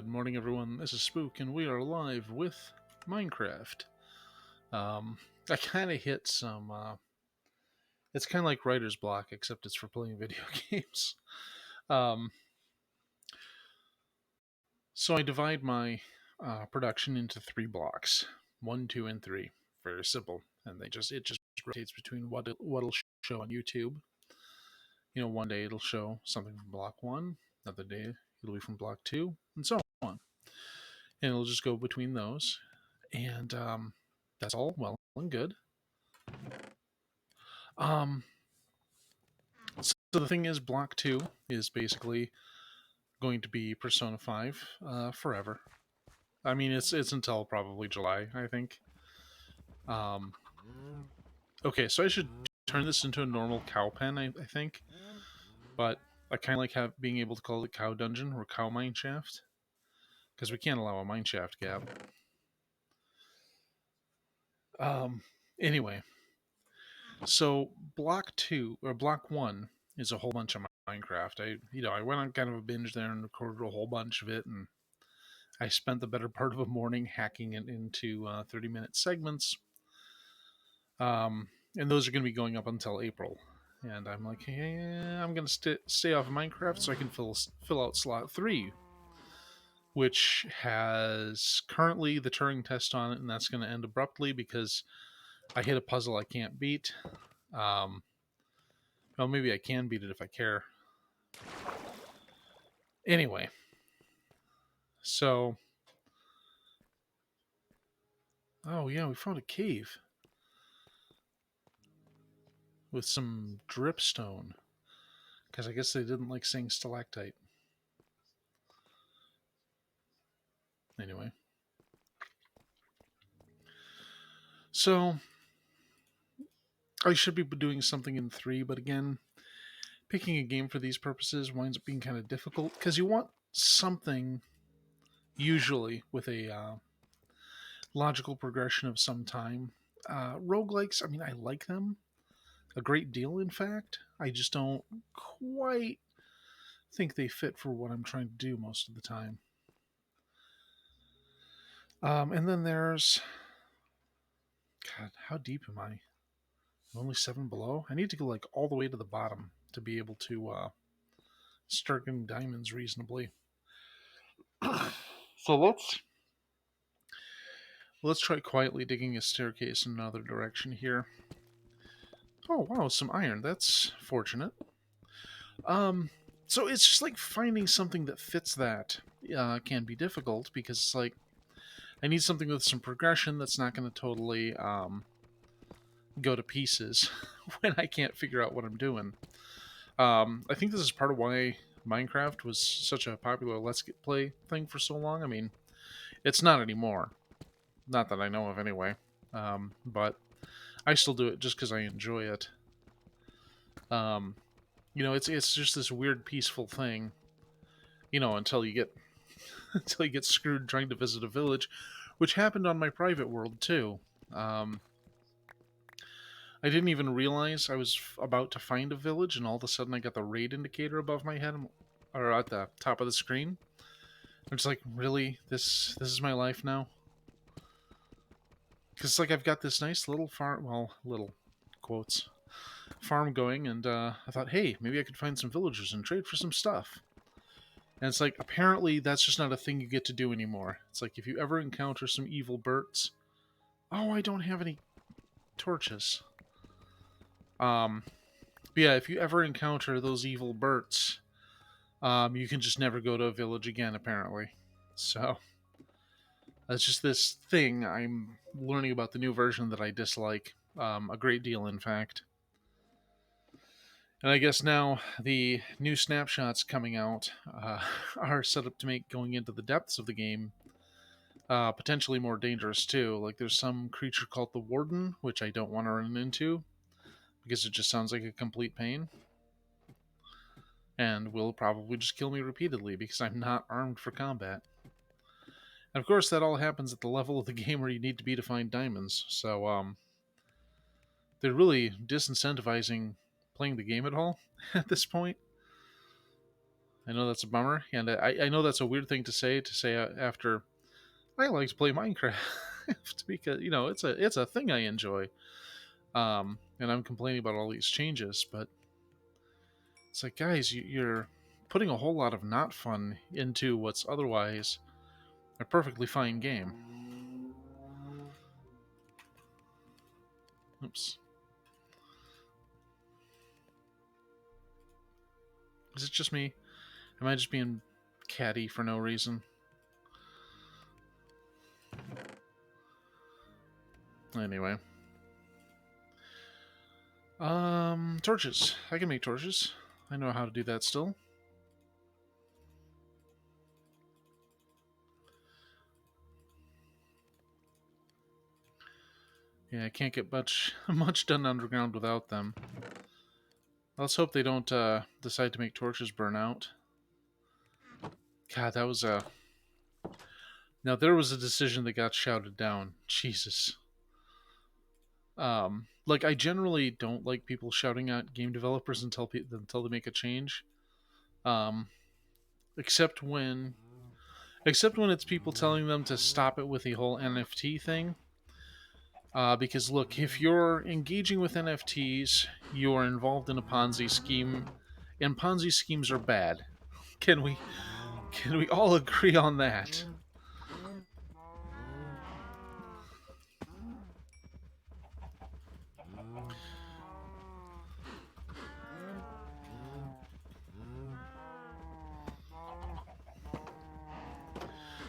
morning, everyone. This is Spook, and we are live with Minecraft. I kind of hit some. It's kind of like writer's block, except it's for playing video games. Um, so I divide my production into three blocks: one, two, and three. Very simple, and it just rotates between what'll show on YouTube. One day it'll show something from block one, another day it'll be from block two, and so on. And it'll just go between those. And that's all well and good. Um, so the thing is, Block 2 is basically going to be Persona 5 forever. I mean, it's until probably July, I think. Um, okay, so I should turn this into a normal cow pen, I think. But I kind of like being able to call it cow dungeon or cow mineshaft, because we can't allow a mineshaft gap. Um, anyway, so block 2 or block 1 is a whole bunch of Minecraft. I went on kind of a binge there and recorded a whole bunch of it, and I spent the better part of a morning hacking it into 30-minute segments. And those are going to be going up until April. And I'm like, hey, I'm going to stay off of Minecraft so I can fill out slot 3, which has currently the Turing test on it, and that's going to end abruptly because I hit a puzzle I can't beat. Well, maybe I can beat it if I care. Anyway, so... Oh, yeah, we found a cave with some dripstone. Because I guess they didn't like saying stalactite. Anyway. So, I should be doing something in 3, but again, picking a game for these purposes winds up being kind of difficult. Because you want something, usually, with a logical progression of some time. Roguelikes, I mean, I like them a great deal, in fact. I just don't quite think they fit for what I'm trying to do most of the time. And then there's... God, how deep am I? I'm only 7 below? I need to go like all the way to the bottom to be able to start getting diamonds reasonably. So let's try quietly digging a staircase in another direction here. Oh wow, some iron. That's fortunate. So it's just like finding something that fits that can be difficult because it's like I need something with some progression that's not going to totally go to pieces when I can't figure out what I'm doing. I think this is part of why Minecraft was such a popular Let's Get Play thing for so long. I mean, it's not anymore. Not that I know of, anyway. But I still do it just because I enjoy it. It's just this weird, peaceful thing. Until you get until you get screwed trying to visit a village, which happened on my private world too. I didn't even realize I was about to find a village, and all of a sudden I got the raid indicator above my head, or at the top of the screen. I'm just like, really? This is my life now? Because it's like I've got this nice little farm, well, little quotes, farm going, and I thought, hey, maybe I could find some villagers and trade for some stuff. And it's like, apparently that's just not a thing you get to do anymore. It's like, if you ever encounter some evil birds... Oh, I don't have any torches. But yeah, if you ever encounter those evil birds, you can just never go to a village again, apparently. So, that's just this thing I'm learning about the new version that I dislike a great deal, in fact. And I guess now the new snapshots coming out are set up to make going into the depths of the game potentially more dangerous too. Like there's some creature called the Warden, which I don't want to run into because it just sounds like a complete pain. And will probably just kill me repeatedly because I'm not armed for combat. And of course that all happens at the level of the game where you need to be to find diamonds. So they're really disincentivizing playing the game at all at this point. I know that's a bummer, and I know that's a weird thing to say after I like to play Minecraft because it's a thing I enjoy. And I'm complaining about all these changes, but it's like, guys, you're putting a whole lot of not fun into what's otherwise a perfectly fine game. Oops. Is it just me? Am I just being catty for no reason? Anyway. Torches. I can make torches. I know how to do that still. Yeah, I can't get much done underground without them. Let's hope they don't decide to make torches burn out. God, that was a... Now, there was a decision that got shouted down. Jesus. Like, I generally don't like people shouting at game developers until they make a change. Um, except when... Except when it's people telling them to stop it with the whole NFT thing. Because look, if you're engaging with NFTs, you are involved in a Ponzi scheme, and Ponzi schemes are bad. Can we all agree on that?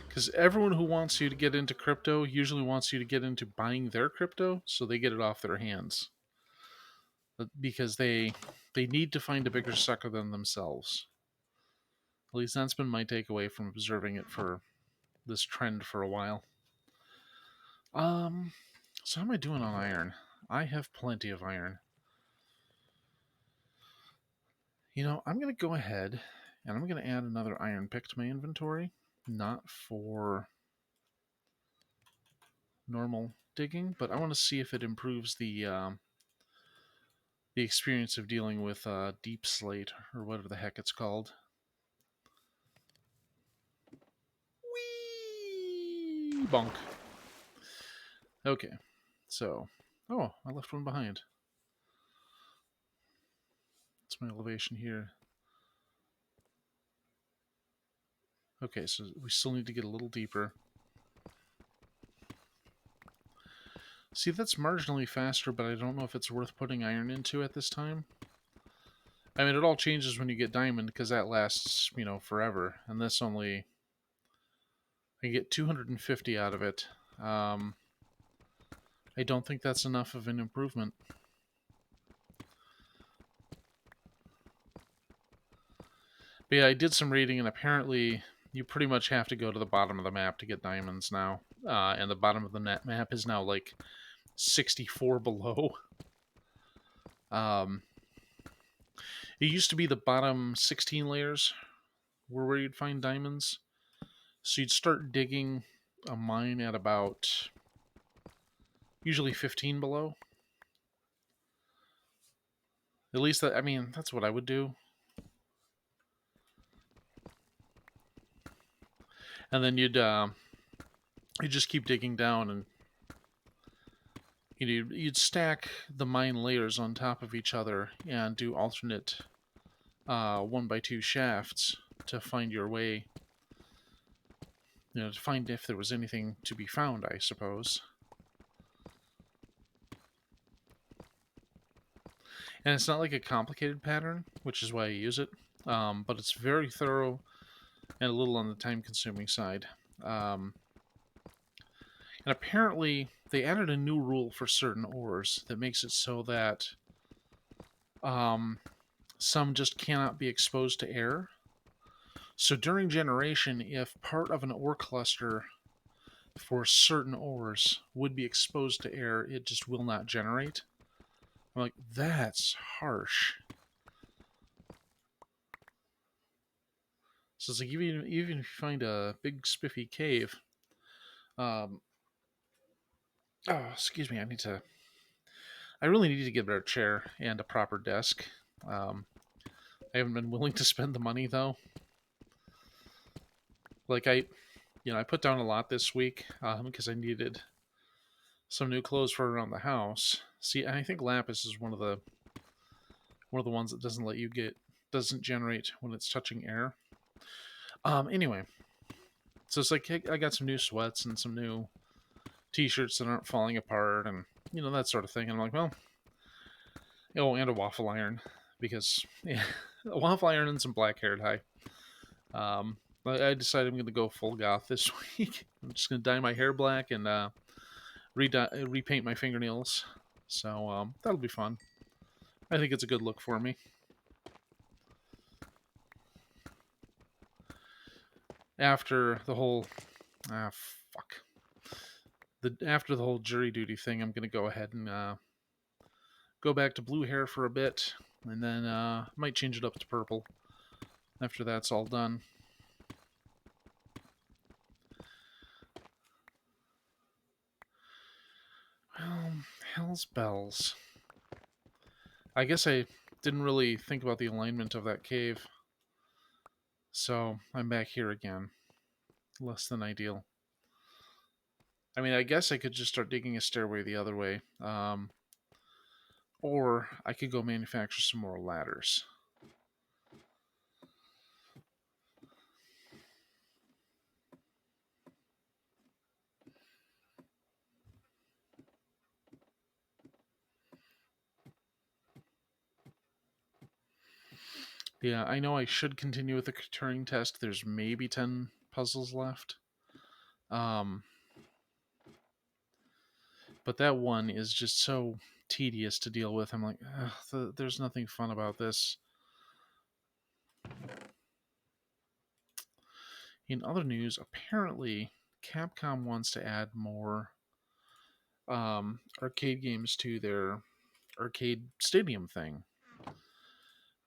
Because everyone who wants you to get into crypto usually wants you to get into buying their crypto, so they get it off their hands. Because they need to find a bigger sucker than themselves. At least that's been my takeaway from observing it for this trend for a while. So how am I doing on iron? I have plenty of iron. I'm going to go ahead and I'm going to add another iron pick to my inventory. Not for normal digging, but I want to see if it improves the experience of dealing with deep slate, or whatever the heck it's called. Whee! Bonk. Okay, so... Oh, I left one behind. That's my elevation here. Okay, so we still need to get a little deeper. See, that's marginally faster, but I don't know if it's worth putting iron into at this time. I mean, it all changes when you get diamond, because that lasts, forever. And this only... I get 250 out of it. I don't think that's enough of an improvement. But yeah, I did some reading, and apparently you pretty much have to go to the bottom of the map to get diamonds now. And the bottom of the map is now like 64 below. It used to be the bottom 16 layers were where you'd find diamonds. So you'd start digging a mine at about usually 15 below. At least that's what I would do. And then you'd just keep digging down, and you'd stack the mine layers on top of each other and do alternate 1x2 shafts to find your way. To find if there was anything to be found, I suppose. And it's not like a complicated pattern, which is why I use it. But it's very thorough and a little on the time-consuming side. And apparently, they added a new rule for certain ores that makes it so that some just cannot be exposed to air. So during generation, if part of an ore cluster for certain ores would be exposed to air, it just will not generate. I'm like, that's harsh. So it's like, even if you find a big spiffy cave, oh, excuse me, I really need to get a better chair and a proper desk. I haven't been willing to spend the money, though. Like I put down a lot this week because I needed some new clothes for around the house. See, I think lapis is one of the ones that doesn't generate when it's touching air. Anyway, so it's like hey, I got some new sweats and some new t-shirts that aren't falling apart and that sort of thing. And I'm like, well, and a waffle iron because yeah, a waffle iron and some black hair dye. I decided I'm going to go full goth this week. I'm just going to dye my hair black and repaint my fingernails. So that'll be fun. I think it's a good look for me. After the whole fuck after the whole jury duty thing, I'm going to go ahead and go back to blue hair for a bit, and then might change it up to purple after that's all done. Well, hell's bells. I guess I didn't really think about the alignment of that cave. So I'm back here again. Less than ideal. I mean, I guess I could just start digging a stairway the other way. Or I could go manufacture some more ladders. Yeah, I know I should continue with the Turing test. There's maybe 10 puzzles left. But that one is just so tedious to deal with. I'm like, there's nothing fun about this. In other news, apparently Capcom wants to add more arcade games to their arcade stadium thing,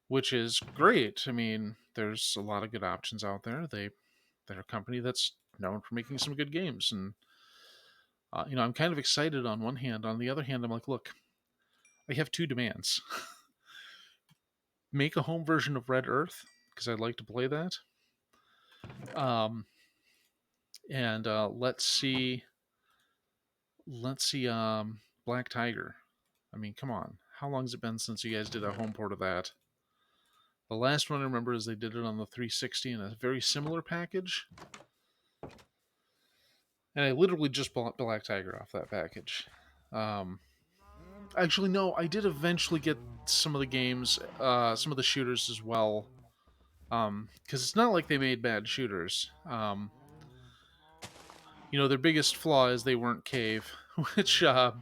which is great. I mean, there's a lot of good options out there. They're a company that's known for making some good games, and I'm kind of excited on one hand. On the other hand, I'm like, look, I have two demands: make a home version of Red Earth because I'd like to play that, um, and let's see, Black Tiger. I mean, come on, how long has it been since you guys did a home port of that? The last one I remember is they did it on the 360 in a very similar package. And I literally just bought Black Tiger off that package. Um, Actually, no, I did eventually get some of the games, some of the shooters as well. Because it's not like they made bad shooters. Their biggest flaw is they weren't cave, which, they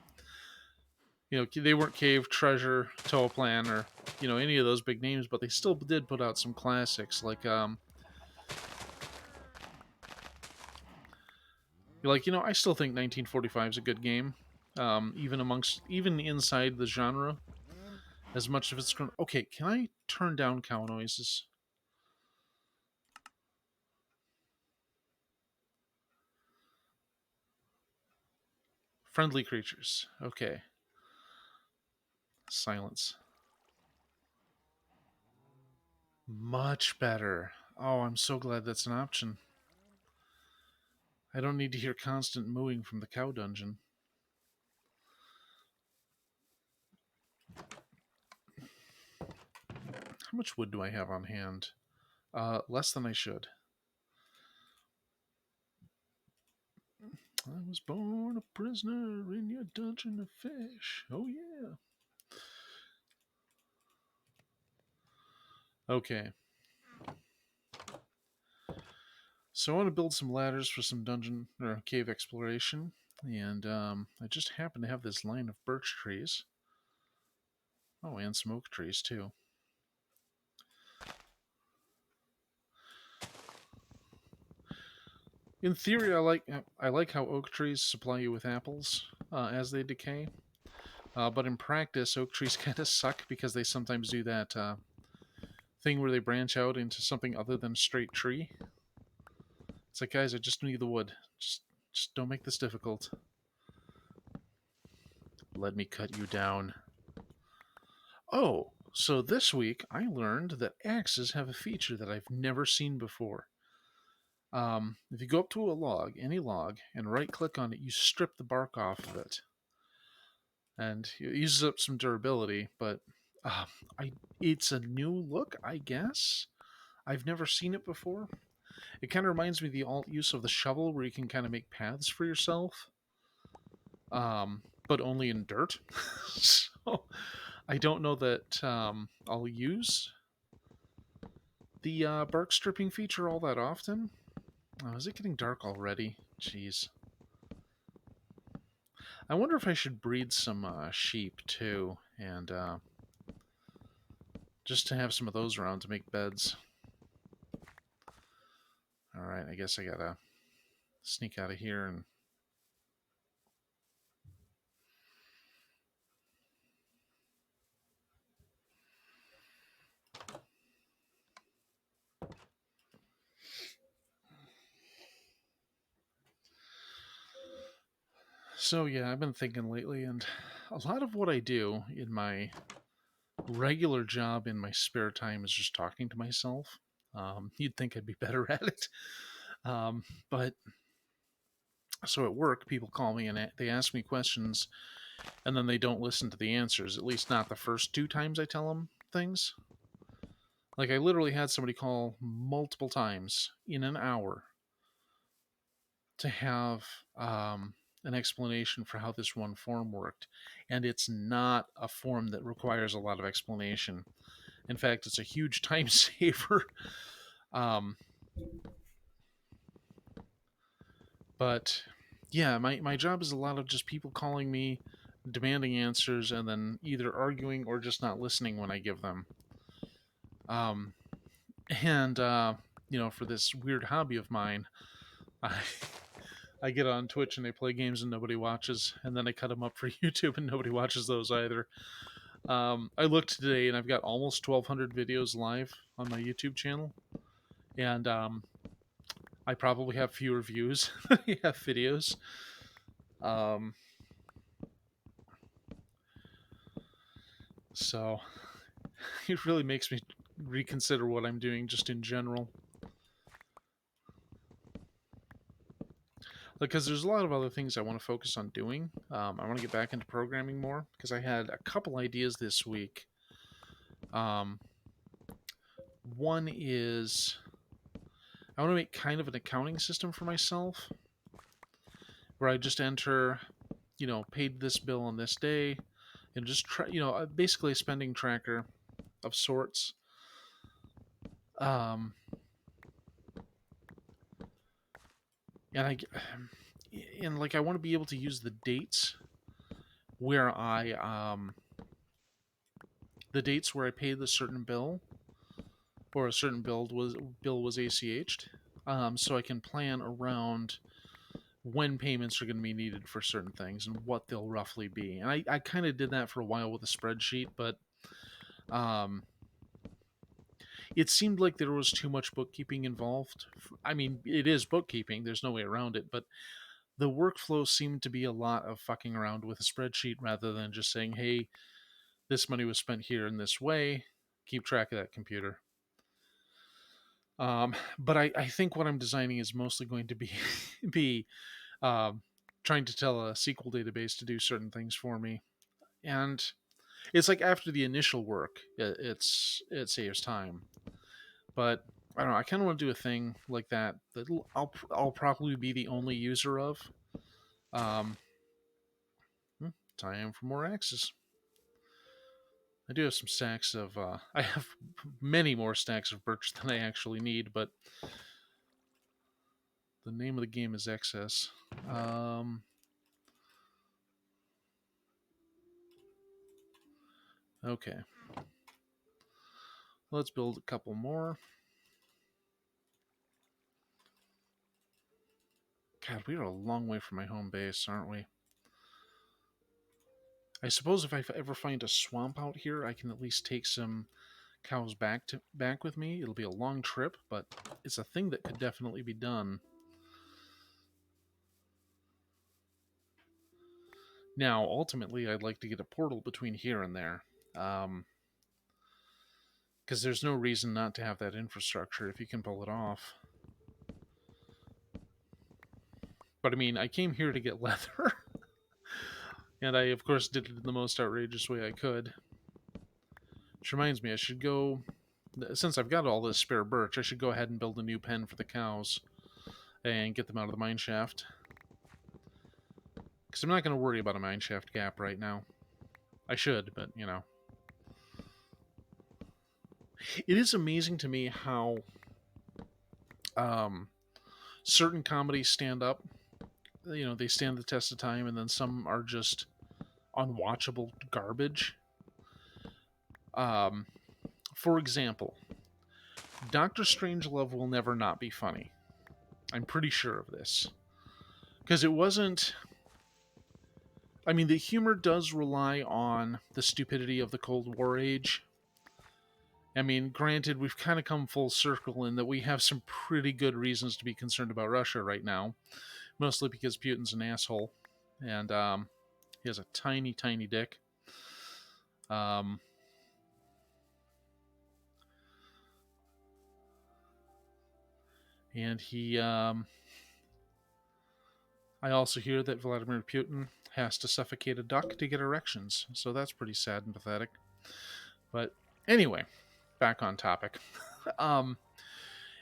weren't cave, treasure, toe plan, or, any of those big names, but they still did put out some classics I still think 1945 is a good game, even inside the genre. As much of it's okay. Can I turn down cow noises? Friendly creatures. Okay. Silence. Much better. Oh, I'm so glad that's an option. I don't need to hear constant mooing from the cow dungeon. How much wood do I have on hand? Less than I should. I was born a prisoner in your dungeon of fish. Oh, yeah. Okay. So I want to build some ladders for some dungeon or cave exploration. And I just happen to have this line of birch trees. Oh, and some oak trees, too. In theory, I like how oak trees supply you with apples as they decay. But in practice, oak trees kind of suck because they sometimes do that thing where they branch out into something other than a straight tree. It's like, guys, I just need the wood. Just don't make this difficult. Let me cut you down. Oh, so this week I learned that axes have a feature that I've never seen before. If you go up to a log, any log, and right click on it, you strip the bark off of it. And it uses up some durability, but uh, I it's a new look, I guess. I've never seen it before. It kind of reminds me of the alt use of the shovel, where you can kind of make paths for yourself, but only in dirt. So I don't know that I'll use the bark stripping feature all that often. Oh, is it getting dark already? Jeez. I wonder if I should breed some sheep too, and just to have some of those around to make beds. All right, I guess I gotta sneak out of here and. So yeah, I've been thinking lately, and a lot of what I do in my regular job in my spare time is just talking to myself. You'd think I'd be better at it, but so at work, people call me and they ask me questions, and then they don't listen to the answers. At least not the first two times I tell them things. Like I literally had somebody call multiple times in an hour to have an explanation for how this one form worked. And it's not a form that requires a lot of explanation. In fact, it's a huge time saver. um, but yeah, my job is a lot of just people calling me, demanding answers, and then either arguing or just not listening when I give them. Um, and, for this weird hobby of mine, I, I get on Twitch and I play games and nobody watches, and then I cut them up for YouTube and nobody watches those either. I looked today and I've got almost 1,200 videos live on my YouTube channel, and I probably have fewer views than I have videos. Um, so it really makes me reconsider what I'm doing just in general. Because there's a lot of other things I want to focus on doing. I want to get back into programming more because I had a couple ideas this week. Um, One is I want to make kind of an accounting system for myself where I just enter, paid this bill on this day, and just try, basically a spending tracker of sorts. Um, and I and like I want to be able to use the dates where the dates where I paid the certain bill or a certain bill was ACH'd, so I can plan around when payments are going to be needed for certain things and what they'll roughly be. And I kind of did that for a while with a spreadsheet, but um, it seemed like there was too much bookkeeping involved. I mean, it is bookkeeping, there's no way around it, but the workflow seemed to be a lot of fucking around with a spreadsheet rather than just saying, hey, this money was spent here in this way, keep track of that, computer. But I think what I'm designing is mostly going to be be um, trying to tell a SQL database to do certain things for me, and it's like after the initial work, it saves time. But I don't know. I kind of want to do a thing like that that I'll probably be the only user of. Um, Time for more axes. I do have some stacks of. I have many more stacks of birch than I actually need, but the name of the game is excess. Okay. Let's build a couple more. God, we are a long way from my home base, aren't we? I suppose if I ever find a swamp out here, I can at least take some cows back with me. It'll be a long trip, but it's a thing that could definitely be done. Now, ultimately, I'd like to get a portal between here and there, because there's no reason not to have that infrastructure if you can pull it off. But I mean, I came here to get leather, and I, of course, did it in the most outrageous way I could. Which reminds me, I should go. Since I've got all this spare birch, I should go ahead and build a new pen for the cows and get them out of the mine shaft. Because I'm not going to worry about a mine shaft gap right now. I should, but you know. It is amazing to me how um, certain comedies stand up. You know, they stand the test of time, and then some are just unwatchable garbage. Um, for example, Doctor Strangelove will never not be funny. I'm pretty sure of this. Because it wasn't. I mean, the humor does rely on the stupidity of the Cold War age. I mean, granted, we've kind of come full circle in that we have some pretty good reasons to be concerned about Russia right now, mostly because Putin's an asshole, and he has a tiny, tiny dick. Um, and he, I also hear that Vladimir Putin has to suffocate a duck to get erections, so that's pretty sad and pathetic. But anyway, back on topic. um,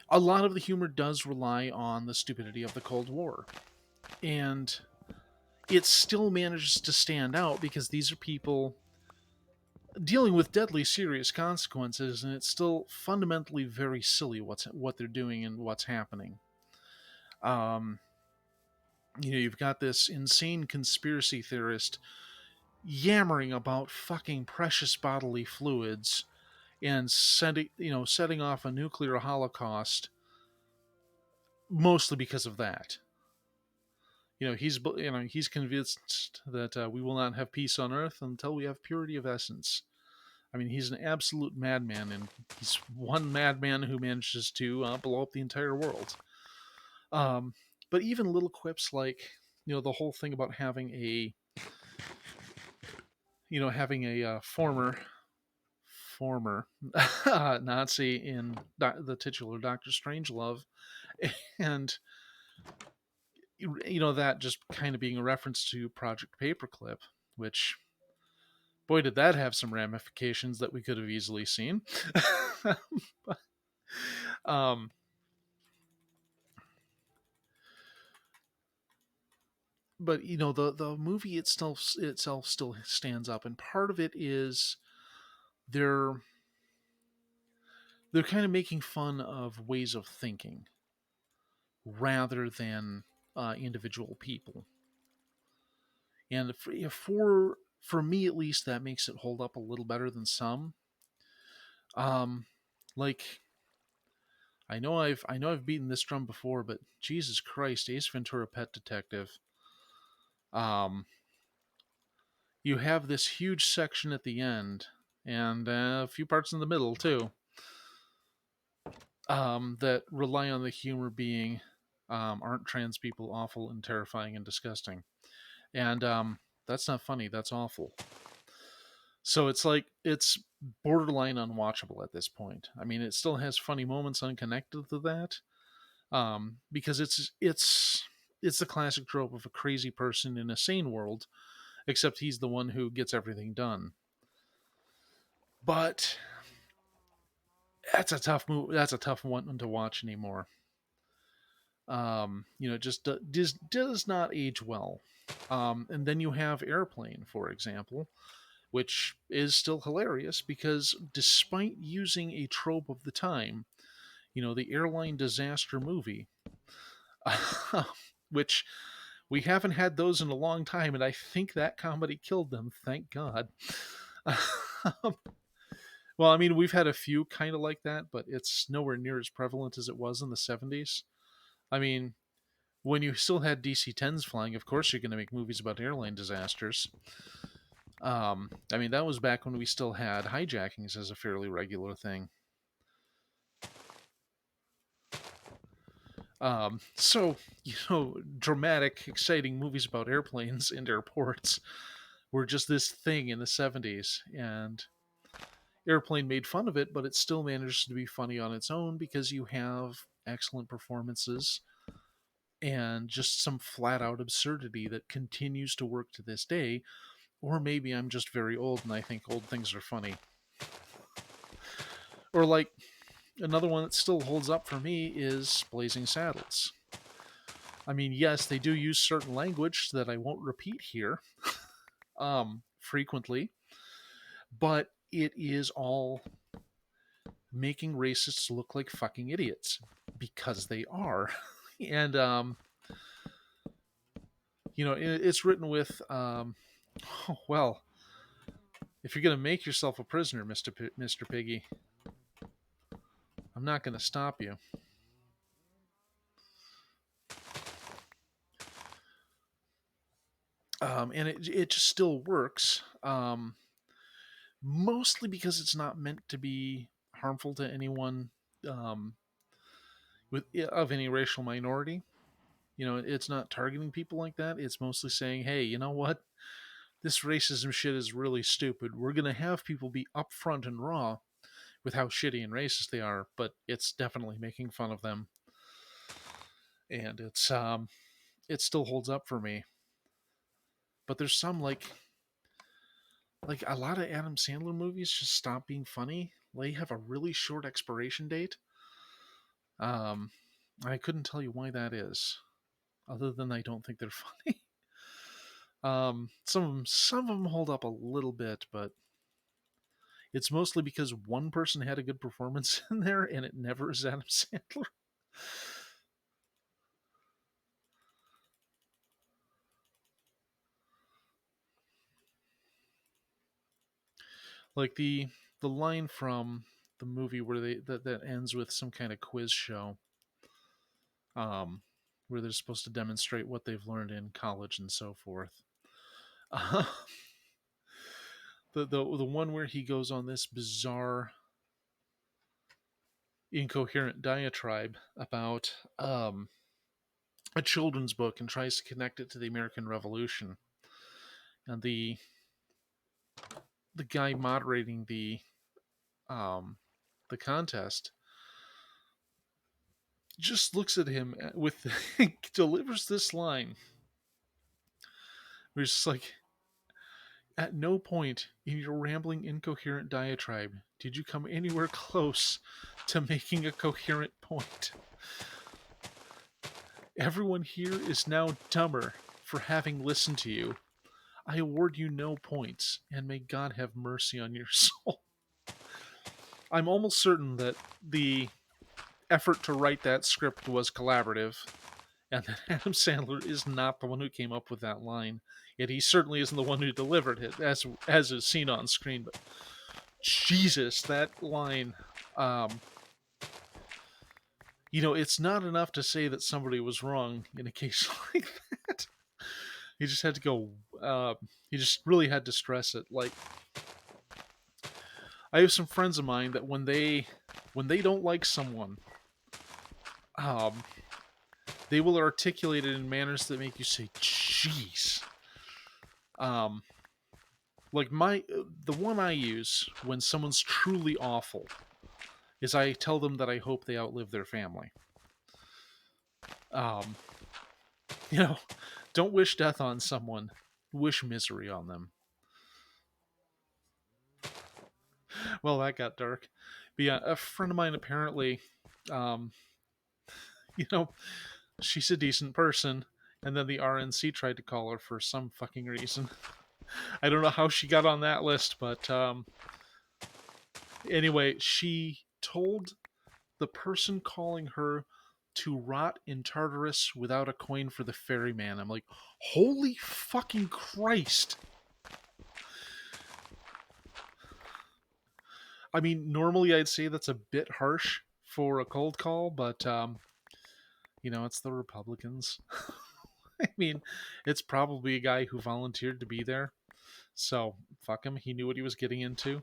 a lot of the humor does rely on the stupidity of the Cold War, and it still manages to stand out because these are people dealing with deadly serious consequences, and it's still fundamentally very silly what they're doing and what's happening. Um, you know, you've got this insane conspiracy theorist yammering about fucking precious bodily fluids and setting off a nuclear holocaust, mostly because of that. He's convinced that we will not have peace on Earth until we have purity of essence. I mean, he's an absolute madman, and he's one madman who manages to blow up the entire world. Um, but even little quips like, the whole thing about having a former Nazi in the titular Doctor Strangelove, and that just kind of being a reference to Project Paperclip, which, boy, did that have some ramifications that we could have easily seen. um, but the movie itself still stands up, and part of it is they're they're kind of making fun of ways of thinking rather than individual people, and for me at least, that makes it hold up a little better than some. Um, like, I know I've beaten this drum before, but Jesus Christ, Ace Ventura: Pet Detective. Um, you have this huge section at the end, and a few parts in the middle too, that rely on the humor being, aren't trans people awful and terrifying and disgusting? And that's not funny. That's awful. So it's like it's borderline unwatchable at this point. I mean, it still has funny moments unconnected to that, because it's the classic trope of a crazy person in a sane world, except he's the one who gets everything done. But that's a tough move. That's a tough one to watch anymore. It just does not age well. And then you have Airplane, for example, which is still hilarious because despite using a trope of the time, the airline disaster movie, which we haven't had those in a long time, and I think that comedy killed them, thank God. Well, I mean, we've had a few kind of like that, but it's nowhere near as prevalent as it was in the 70s. I mean, when you still had DC 10s flying, of course you're going to make movies about airline disasters. I mean, that was back when we still had hijackings as a fairly regular thing. So, dramatic, exciting movies about airplanes and airports were just this thing in the 70s. And Airplane made fun of it, but it still managed to be funny on its own because you have excellent performances and just some flat out absurdity that continues to work to this day. Or maybe I'm just very old and I think old things are funny. Or like another one that still holds up for me is Blazing Saddles. I mean, yes, they do use certain language that I won't repeat here frequently, but it is all making racists look like fucking idiots because they are. And it's written with well, if you're gonna make yourself a prisoner, Mr. Piggy, I'm not gonna stop you. And it just still works. Mostly because it's not meant to be harmful to anyone um, with of any racial minority. It's not targeting people like that. It's mostly saying, hey, you know what? This racism shit is really stupid. We're going to have people be upfront and raw with how shitty and racist they are, but it's definitely making fun of them. And it still holds up for me. But there's some like a lot of Adam Sandler movies just stop being funny. They have a really short expiration date. Um, I couldn't tell you why that is, other than I don't think they're funny. Some of them hold up a little bit, but it's mostly because one person had a good performance in there, and it never is Adam Sandler. Like the line from the movie where that ends with some kind of quiz show, um, where they're supposed to demonstrate what they've learned in college and so forth. Uh, the one where he goes on this bizarre incoherent diatribe about a children's book and tries to connect it to the American Revolution. And the guy moderating um, the contest just looks at him with delivers this line. Where it's like, at no point in your rambling, incoherent diatribe did you come anywhere close to making a coherent point. Everyone here is now dumber for having listened to you. I award you no points, and may God have mercy on your soul. I'm almost certain that the effort to write that script was collaborative, and that Adam Sandler is not the one who came up with that line. Yet he certainly isn't the one who delivered it, as is seen on screen. But Jesus, that line. Um, it's not enough to say that somebody was wrong in a case like that. He just had to go. He just really had to stress it. Like, I have some friends of mine that when they don't like someone, um, they will articulate it in manners that make you say, "Jeez." Um, like the one I use when someone's truly awful is I tell them that I hope they outlive their family. Um, you know, don't wish death on someone, wish misery on them. Well, that got dark. But yeah, a friend of mine apparently, um, you know, she's a decent person, and then the RNC tried to call her for some fucking reason. I don't know how she got on that list, but anyway, she told the person calling her to rot in Tartarus without a coin for the ferryman. I'm like, holy fucking Christ. I mean, normally I'd say that's a bit harsh for a cold call, but it's the Republicans. I mean, it's probably a guy who volunteered to be there. So, fuck him. He knew what he was getting into.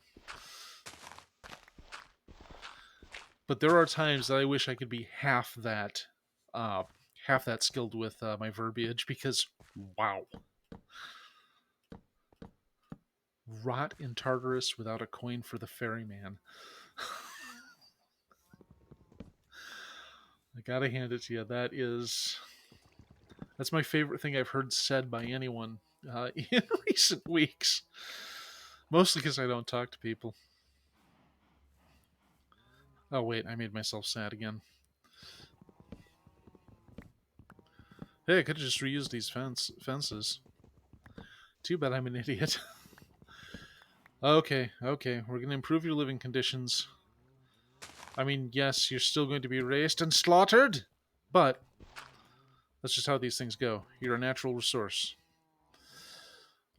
But there are times that I wish I could be uh, half that skilled with my verbiage because, wow. Rot in Tartarus without a coin for the ferryman. I gotta hand it to you. That is That's my favorite thing I've heard said by anyone in recent weeks. Mostly because I don't talk to people. Oh, wait, I made myself sad again. Hey, I could have just reused these fences. Too bad I'm an idiot. Okay, we're going to improve your living conditions. I mean, yes, you're still going to be raised and slaughtered, but that's just how these things go. You're a natural resource.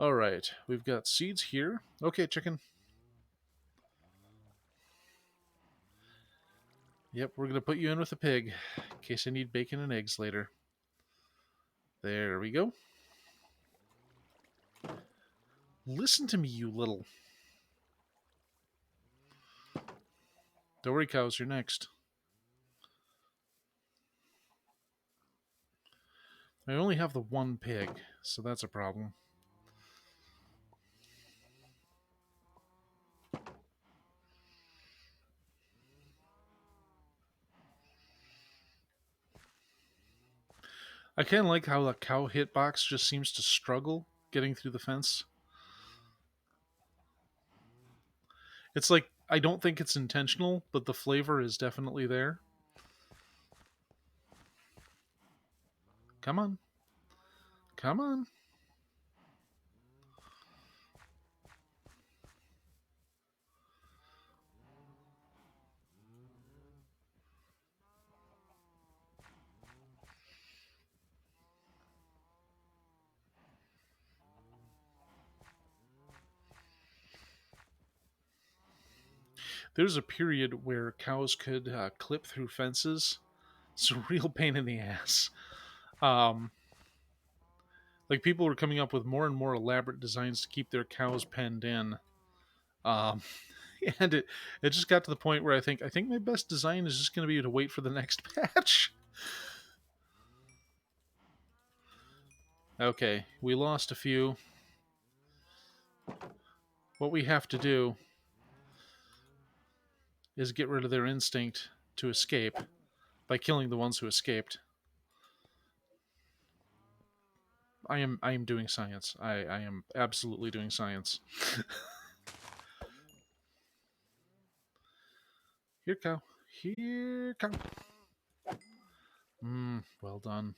Alright, we've got seeds here. Okay, chicken. Yep, we're going to put you in with a pig, in case I need bacon and eggs later. There we go. Listen to me, you little... Don't worry, cows, you're next. I only have the one pig, so that's a problem. I kind of like how the cow hitbox just seems to struggle getting through the fence. It's like, I don't think it's intentional, but the flavor is definitely there. Come on. Come on. There's a period where cows could clip through fences. It's a real pain in the ass. Um, like people were coming up with more and more elaborate designs to keep their cows penned in. Um, and it just got to the point where I think my best design is just going to be to wait for the next patch. Okay, we lost a few. What we have to do is get rid of their instinct to escape by killing the ones who escaped. I am doing science. I am absolutely doing science. Here, cow. Here, cow. Well done.